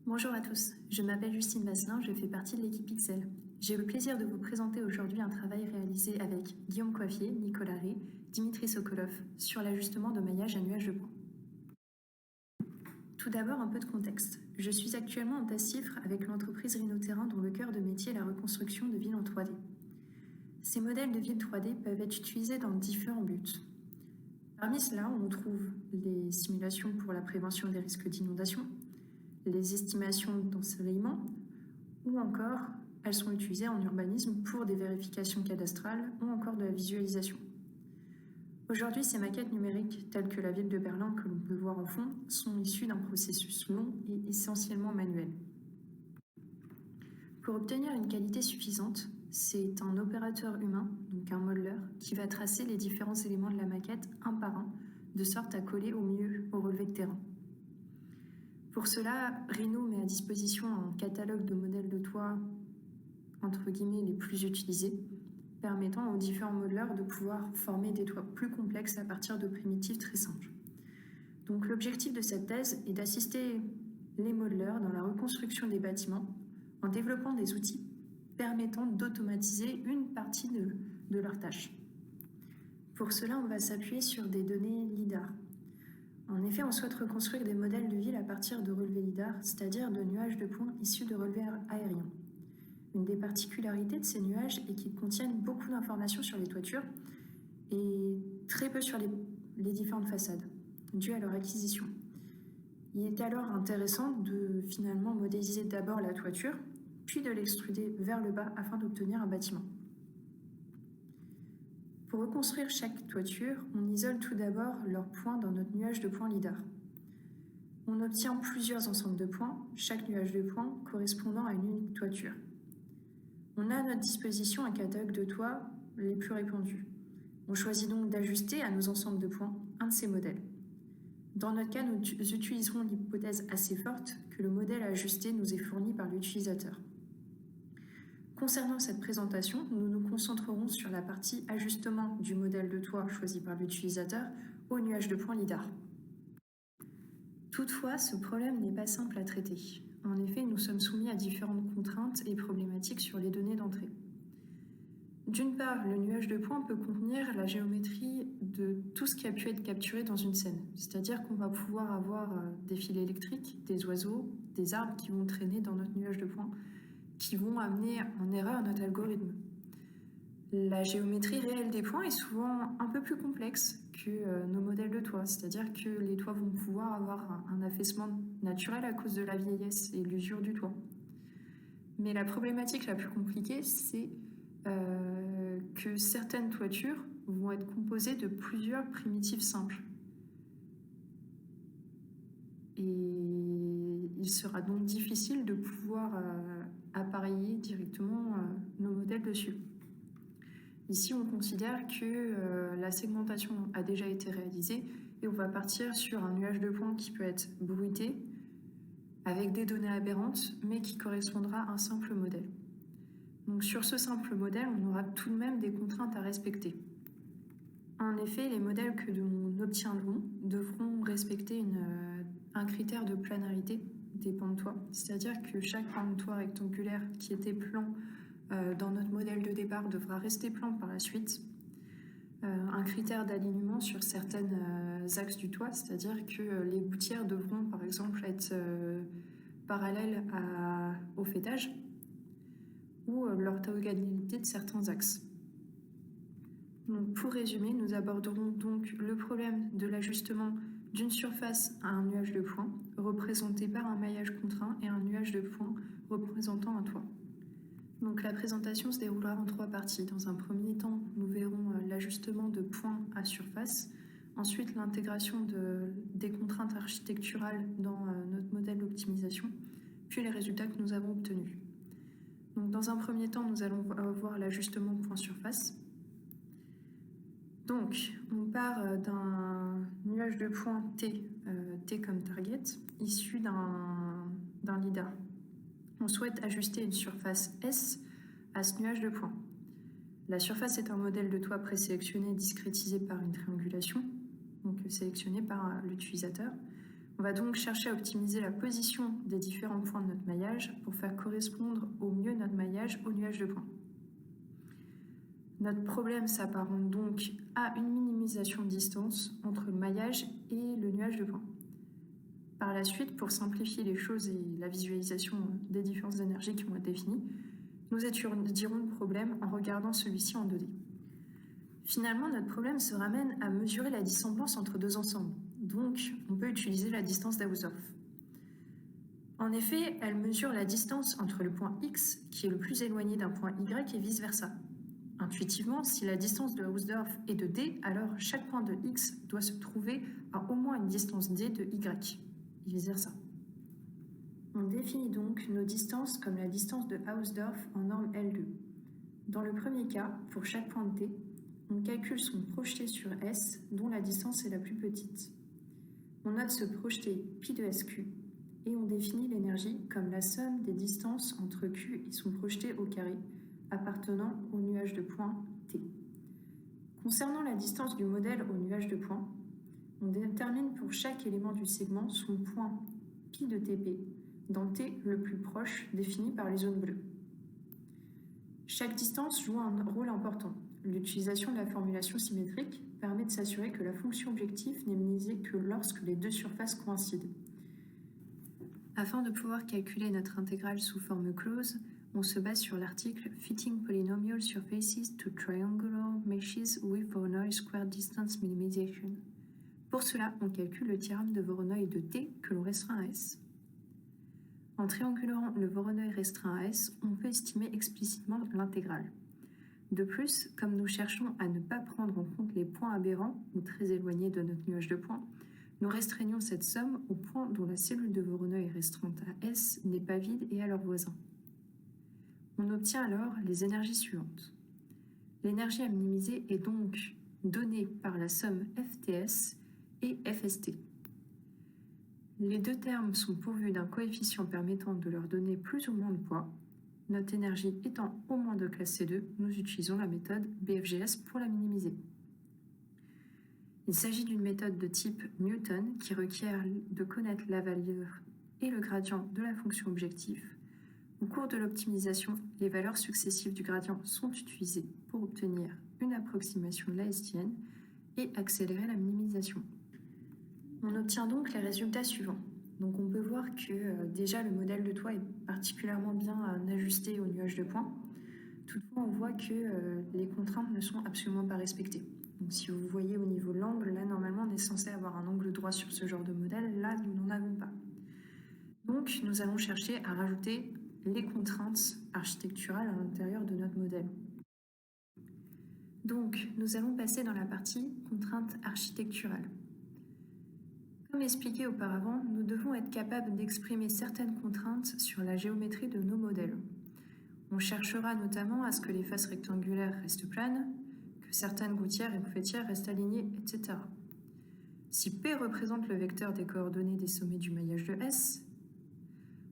Bonjour à tous, je m'appelle Justine Vasselin, je fais partie de l'équipe Pixel. J'ai le plaisir de vous présenter aujourd'hui un travail réalisé avec Guillaume Coiffier, Nicolas Ré, Dimitri Sokolov sur l'ajustement de maillage à nuages de points. Tout d'abord, un peu de contexte. Je suis actuellement en TAS-CIFRE avec l'entreprise Rhinoterrain dont le cœur de métier est la reconstruction de villes en 3D. Ces modèles de villes 3D peuvent être utilisés dans différents buts. Parmi cela, on trouve les simulations pour la prévention des risques d'inondation, les estimations d'ensoleillement, ou encore elles sont utilisées en urbanisme pour des vérifications cadastrales ou encore de la visualisation. Aujourd'hui, ces maquettes numériques, telles que la ville de Berlin que l'on peut voir en fond, sont issues d'un processus long et essentiellement manuel. Pour obtenir une qualité suffisante, c'est un opérateur humain, donc un modeleur, qui va tracer les différents éléments de la maquette un par un, de sorte à coller au mieux au relevé de terrain. Pour cela, Rhino met à disposition un catalogue de modèles de toit entre guillemets les plus utilisés, permettant aux différents modeleurs de pouvoir former des toits plus complexes à partir de primitives très simples. Donc l'objectif de cette thèse est d'assister les modeleurs dans la reconstruction des bâtiments en développant des outils permettant d'automatiser une partie de leurs tâches. Pour cela, on va s'appuyer sur des données LIDAR. En effet, on souhaite reconstruire des modèles de ville à partir de relevés LIDAR, c'est-à-dire de nuages de points issus de relevés aériens. Une des particularités de ces nuages est qu'ils contiennent beaucoup d'informations sur les toitures et très peu sur les différentes façades, dues à leur acquisition. Il est alors intéressant de finalement modéliser d'abord la toiture, puis de l'extruder vers le bas afin d'obtenir un bâtiment. Pour reconstruire chaque toiture, on isole tout d'abord leurs points dans notre nuage de points LIDAR. On obtient plusieurs ensembles de points, chaque nuage de points correspondant à une unique toiture. On a à notre disposition un catalogue de toits les plus répandus. On choisit donc d'ajuster à nos ensembles de points un de ces modèles. Dans notre cas, nous utiliserons l'hypothèse assez forte que le modèle ajusté nous est fourni par l'utilisateur. Concernant cette présentation, nous nous concentrerons sur la partie ajustement du modèle de toit choisi par l'utilisateur au nuage de points LIDAR. Toutefois, ce problème n'est pas simple à traiter. En effet, nous sommes soumis à différentes contraintes et problématiques sur les données d'entrée. D'une part, le nuage de points peut contenir la géométrie de tout ce qui a pu être capturé dans une scène. C'est-à-dire qu'on va pouvoir avoir des fils électriques, des oiseaux, des arbres qui vont traîner dans notre nuage de points, qui vont amener en erreur notre algorithme. La géométrie réelle des points est souvent un peu plus complexe que nos modèles de toits, c'est-à-dire que les toits vont pouvoir avoir un affaissement naturel à cause de la vieillesse et l'usure du toit. Mais la problématique la plus compliquée, c'est que certaines toitures vont être composées de plusieurs primitives simples. Et il sera donc difficile de pouvoir appareiller directement nos modèles dessus. Ici, on considère que la segmentation a déjà été réalisée et on va partir sur un nuage de points qui peut être bruité, avec des données aberrantes, mais qui correspondra à un simple modèle. Donc sur ce simple modèle, on aura tout de même des contraintes à respecter. En effet, les modèles que nous obtiendrons devront respecter un critère de planarité des pans de toit, c'est-à-dire que chaque pan de toit rectangulaire qui était plan dans notre modèle de départ devra rester plan par la suite. Un critère d'alignement sur certains axes du toit, c'est-à-dire que les gouttières devront par exemple être parallèles au faîtage ou l'orthogonalité de certains axes. Donc, pour résumer, nous aborderons donc le problème de l'ajustement d'une surface à un nuage de points représenté par un maillage contraint et un nuage de points représentant un toit. Donc la présentation se déroulera en 3 parties. Dans un premier temps, nous verrons l'ajustement de points à surface, ensuite l'intégration des contraintes architecturales dans notre modèle d'optimisation, puis les résultats que nous avons obtenus. Donc dans un premier temps, nous allons voir l'ajustement point surface. Donc on part d'un nuage de points T, T comme target, issu d'un LIDAR. On souhaite ajuster une surface S à ce nuage de points. La surface est un modèle de toit présélectionné discrétisé par une triangulation, donc sélectionné par l'utilisateur. On va donc chercher à optimiser la position des différents points de notre maillage pour faire correspondre au mieux notre maillage au nuage de points. Notre problème s'apparente donc à une minimisation de distance entre le maillage et le nuage de points. Par la suite, pour simplifier les choses et la visualisation des différences d'énergie qui vont être définies, nous étudierons le problème en regardant celui-ci en 2D. Finalement, notre problème se ramène à mesurer la dissemblance entre deux ensembles. Donc, on peut utiliser la distance d'Hausdorff. En effet, elle mesure la distance entre le point X, qui est le plus éloigné d'un point Y, et vice-versa. Intuitivement, si la distance de Hausdorff est de D, alors chaque point de X doit se trouver à au moins une distance D de Y, et vice-versa. On définit donc nos distances comme la distance de Hausdorff en norme L2. Dans le premier cas, pour chaque point de T, on calcule son projeté sur S, dont la distance est la plus petite. On note ce projeté pi de SQ, et on définit l'énergie comme la somme des distances entre Q et son projeté au carré, appartenant au nuage de points T. Concernant la distance du modèle au nuage de points, on détermine pour chaque élément du segment son point pi de TP, dans T le plus proche, défini par les zones bleues. Chaque distance joue un rôle important. L'utilisation de la formulation symétrique permet de s'assurer que la fonction objective n'est minimisée que lorsque les deux surfaces coïncident. Afin de pouvoir calculer notre intégrale sous forme close, on se base sur l'article Fitting Polynomial Surfaces to Triangular Meshes with Voronoi Square Distance Minimization. Pour cela, on calcule le théorème de Voronoi de T que l'on restreint à S. En triangulant le Voronoi restreint à S, on peut estimer explicitement l'intégrale. De plus, comme nous cherchons à ne pas prendre en compte les points aberrants ou très éloignés de notre nuage de points, nous restreignons cette somme au point dont la cellule de Voronoi restreinte à S n'est pas vide et à leurs voisins. On obtient alors les énergies suivantes. L'énergie à minimiser est donc donnée par la somme FTS et FST. Les deux termes sont pourvus d'un coefficient permettant de leur donner plus ou moins de poids. Notre énergie étant au moins de classe C2, nous utilisons la méthode BFGS pour la minimiser. Il s'agit d'une méthode de type Newton qui requiert de connaître la valeur et le gradient de la fonction objectif. Au cours de l'optimisation, les valeurs successives du gradient sont utilisées pour obtenir une approximation de la STN et accélérer la minimisation. On obtient donc les résultats suivants. Donc on peut voir que déjà le modèle de toit est particulièrement bien ajusté au nuage de points. Toutefois, on voit que les contraintes ne sont absolument pas respectées. Donc si vous voyez au niveau de l'angle, là normalement on est censé avoir un angle droit sur ce genre de modèle, là nous n'en avons pas. Donc nous allons chercher à rajouter les contraintes architecturales à l'intérieur de notre modèle. Donc nous allons passer dans la partie contraintes architecturales. Comme expliqué auparavant, nous devons être capables d'exprimer certaines contraintes sur la géométrie de nos modèles. On cherchera notamment à ce que les faces rectangulaires restent planes, que certaines gouttières et faîtières restent alignées, etc. Si P représente le vecteur des coordonnées des sommets du maillage de S,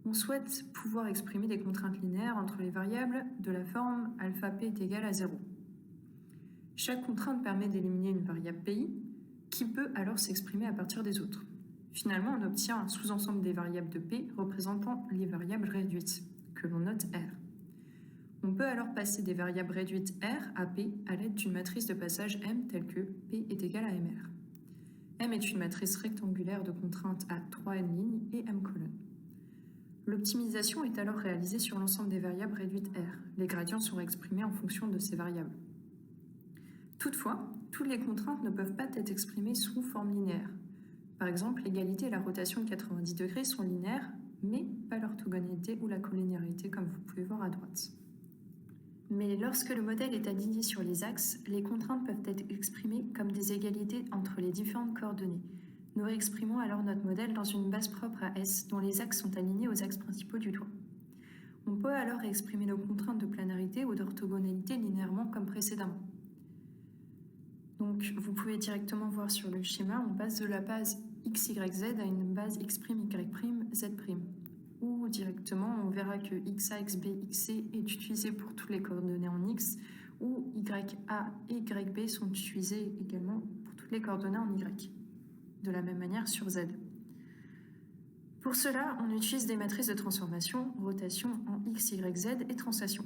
on souhaite pouvoir exprimer des contraintes linéaires entre les variables de la forme alpha P est égal à 0. Chaque contrainte permet d'éliminer une variable PI qui peut alors s'exprimer à partir des autres. Finalement, on obtient un sous-ensemble des variables de P représentant les variables réduites, que l'on note R. On peut alors passer des variables réduites R à P à l'aide d'une matrice de passage M telle que P est égal à MR. M est une matrice rectangulaire de contraintes à 3n lignes et m colonnes. L'optimisation est alors réalisée sur l'ensemble des variables réduites R. Les gradients sont exprimés en fonction de ces variables. Toutefois, toutes les contraintes ne peuvent pas être exprimées sous forme linéaire. Par exemple, l'égalité et la rotation de 90 degrés sont linéaires, mais pas l'orthogonalité ou la collinéarité comme vous pouvez voir à droite. Mais lorsque le modèle est aligné sur les axes, les contraintes peuvent être exprimées comme des égalités entre les différentes coordonnées. Nous réexprimons alors notre modèle dans une base propre à S, dont les axes sont alignés aux axes principaux du toit. On peut alors réexprimer nos contraintes de planarité ou d'orthogonalité linéairement comme précédemment. Donc, vous pouvez directement voir sur le schéma, on passe de la base XYZ à une base X',Y',Z'. Ou directement, on verra que XA, XB, XC est utilisé pour toutes les coordonnées en X, ou YA et YB sont utilisés également pour toutes les coordonnées en Y. De la même manière sur Z. Pour cela, on utilise des matrices de transformation, rotation en X, Y, Z et translation.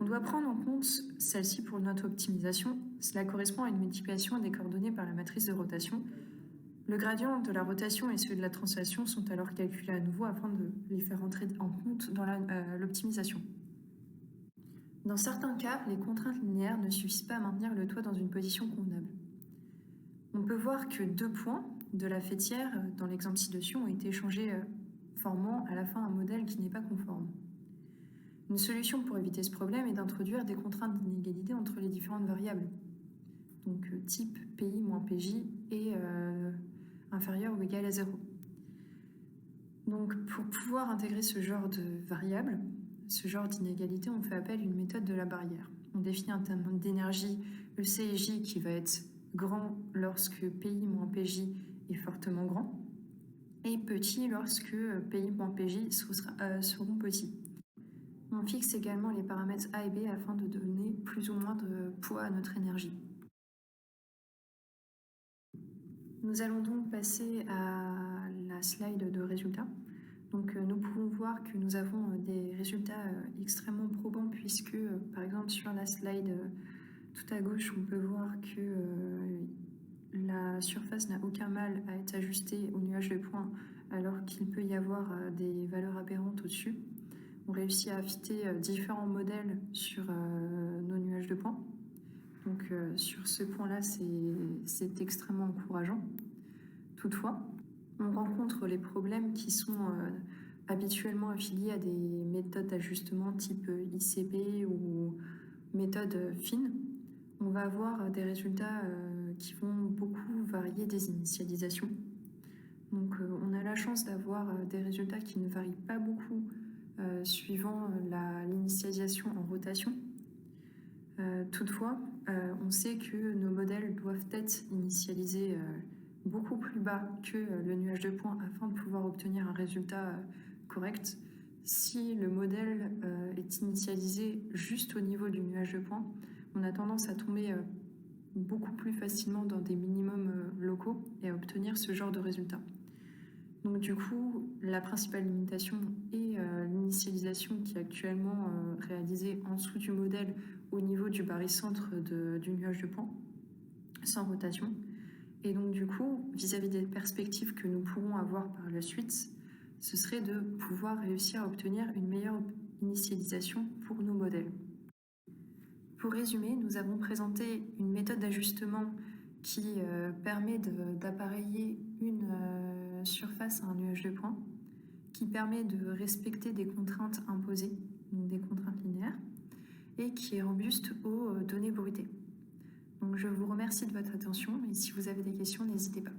On doit prendre en compte celle-ci pour notre optimisation. Cela correspond à une multiplication des coordonnées par la matrice de rotation. Le gradient de la rotation et celui de la translation sont alors calculés à nouveau afin de les faire entrer en compte dans l'optimisation. Dans certains cas, les contraintes linéaires ne suffisent pas à maintenir le toit dans une position convenable. On peut voir que 2 points de la faîtière, dans l'exemple ci-dessus, ont été échangés, formant à la fin un modèle qui n'est pas conforme. Une solution pour éviter ce problème est d'introduire des contraintes d'inégalité entre les différentes variables. Donc type PI moins PJ est inférieur ou égal à 0. Donc pour pouvoir intégrer ce genre de variables, ce genre d'inégalité, on fait appel à une méthode de la barrière. On définit un terme d'énergie EC et J qui va être grand lorsque PI moins PJ est fortement grand et petit lorsque PI moins PJ seront petits. On fixe également les paramètres A et B afin de donner plus ou moins de poids à notre énergie. Nous allons donc passer à la slide de résultats. Donc nous pouvons voir que nous avons des résultats extrêmement probants puisque par exemple sur la slide tout à gauche on peut voir que la surface n'a aucun mal à être ajustée au nuage de points alors qu'il peut y avoir des valeurs aberrantes au-dessus. On réussit à fitter différents modèles sur nos nuages de points. Donc sur ce point-là, c'est extrêmement encourageant. Toutefois, on rencontre les problèmes qui sont habituellement affiliés à des méthodes d'ajustement type ICP ou méthode fine. On va avoir des résultats qui vont beaucoup varier des initialisations. Donc on a la chance d'avoir des résultats qui ne varient pas beaucoup suivant l'initialisation en rotation. Toutefois, on sait que nos modèles doivent être initialisés beaucoup plus bas que le nuage de points afin de pouvoir obtenir un résultat correct. Si le modèle est initialisé juste au niveau du nuage de points, on a tendance à tomber beaucoup plus facilement dans des minimums locaux et à obtenir ce genre de résultat. Donc du coup, la principale limitation est l'initialisation qui est actuellement réalisée en dessous du modèle au niveau du barycentre du nuage de points, sans rotation. Et donc du coup, vis-à-vis des perspectives que nous pourrons avoir par la suite, ce serait de pouvoir réussir à obtenir une meilleure initialisation pour nos modèles. Pour résumer, nous avons présenté une méthode d'ajustement qui permet d'appareiller une surface à un nuage de points, qui permet de respecter des contraintes imposées, donc des contraintes linéaires, et qui est robuste aux données bruitées. Donc je vous remercie de votre attention et si vous avez des questions, n'hésitez pas.